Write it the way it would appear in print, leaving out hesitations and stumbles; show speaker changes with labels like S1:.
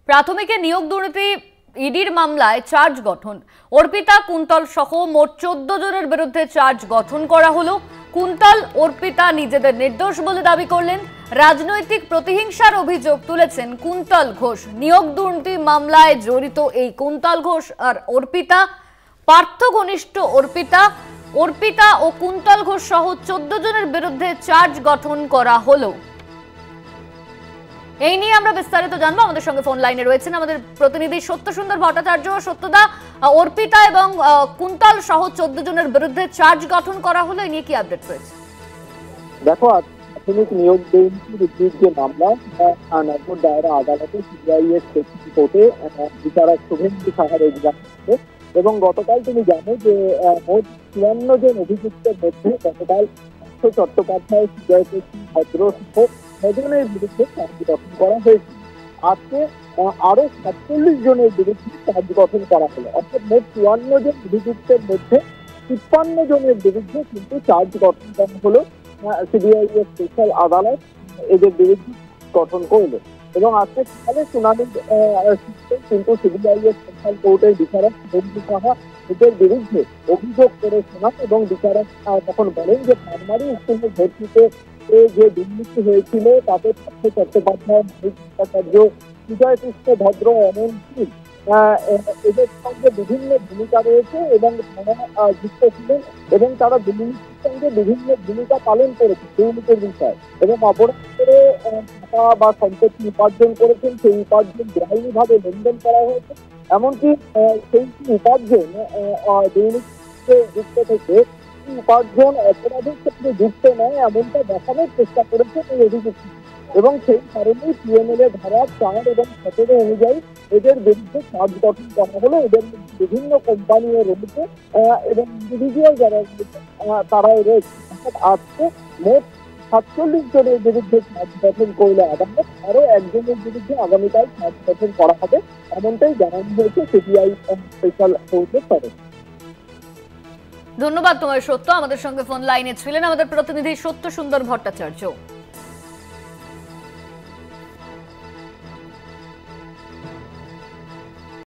S1: প্রাথমিকে নিয়োগ দুর্নীতি ইডির মামলায় চার্জ গঠন। অর্পিতা কুন্তল সহ মোট 14 জনের বিরুদ্ধে চার্জ গঠন করা হলো। কুন্তল অর্পিতা নিজেদের নির্দোষ বলে দাবি করলেন। রাজনৈতিক প্রতিহিংসার অভিযোগ তুলেছেন কুন্তল ঘোষ। নিয়োগ দুর্নীতি মামলায় জড়িত এই কুন্তল ঘোষ আর অর্পিতা পার্থ ঘনিষ্ঠ অর্পিতা ও কুন্তল ঘোষ সহ 14 জনের বিরুদ্ধে চার্জ গঠন করা হলো। এই নিয়ে আমরা বিস্তারিত জানবো। আমাদের সঙ্গে ফোন লাইনে রয়েছেন আমাদের প্রতিনিধি সত্যসুন্দর ভট্টাচার্য। সত্যদা, অর্পিতা এবং কুন্তল সহ 14 জনের বিরুদ্ধে চার্জ গঠন করা হলো, এই নিয়ে কি আপডেট রয়েছে?
S2: দেখো, প্রাথমিক নিয়োগ দুর্নীতির যে মামলা নগর দায়রা আদালতে সিবিআই-এর কোর্টে বিচারক শুভেন্দু সাহার এক্সাম এবং গতকাল তুমি জানো যে মোট 54 জন অভিযুক্তের মধ্যে গতকাল চট্টোপাধ্যায়, সুজয় ভদ্র ছজনের বিরুদ্ধে চার্জ গঠন করা হয়েছে। আজকে আরো 47 জনের বিরুদ্ধে চার্জ গঠন করা হলো। অর্থাৎ মোট 54 জন অভিযুক্তের মধ্যে 53 জনের বিরুদ্ধে কিন্তু চার্জ গঠন করা হলো। সিবিআই-এর স্পেশাল আদালত এদের বিরুদ্ধে গঠন করলো এবং আজকে সকালে শুনানি কিন্তু সিবিআই-এর স্পেশাল কোর্টের বিচারক শুভেন্দু সাহা এদের বিরুদ্ধে অভিযোগ করে শোনান এবং বিচারক তখন বলেন যে প্রাইমারি স্কুলে ভর্তিতে যে দুর্নীতি হয়েছিল তাতে পার্থ চট্টোপাধ্যায়, ভট্টাচার্য, সুজয় কৃষ্ণ ভদ্র, অমন সিং এদের সঙ্গে বিভিন্ন ভূমিকা রয়েছে এবং তারা যুক্ত ছিলেন এবং তারা দুর্নীতির সঙ্গে বিভিন্ন ভূমিকা পালন করেছে দুর্নীতির বিষয় এবং অপরাধ করে টাকা বা সম্পত্তি উপার্জন করেছেন। সেই উপার্জন বেআইনিভাবে লেনদেন করা হয়েছে। এমনকি সেই উপার্জন দুর্নীতিতে যুক্ত থেকে উপার্জন অপরাধের ক্ষেত্রে যুক্ত নয় এমনটা দেখানোর চেষ্টা করেছে এই অভিযুক্ত এবং সেই কারণেই পিএনএল এর ধারা 4 এবং 17 অনুযায়ী এদের বিরুদ্ধে চার্জ গঠন করা হলো। এদের মধ্যে বিভিন্ন কোম্পানিও রয়েছে এবং ইন্ডিভিজুয়াল যারা রয়েছে তারাও রয়েছে। অর্থাৎ আজকে মোট 47 জনের বিরুদ্ধে চার্জ গঠন করলে আদালত আরো একজনের বিরুদ্ধে আগামীকাল চার্জ গঠন করা হবে এমনটাই জানানো হয়েছে সিবিআই স্পেশাল কোর্টের তরফে।
S1: ধন্যবাদ তোমার সত্য। আমাদের সঙ্গে ফোন লাইনে ছিলেন আমাদের প্রতিনিধি সত্যসুন্দর ভট্টাচার্য।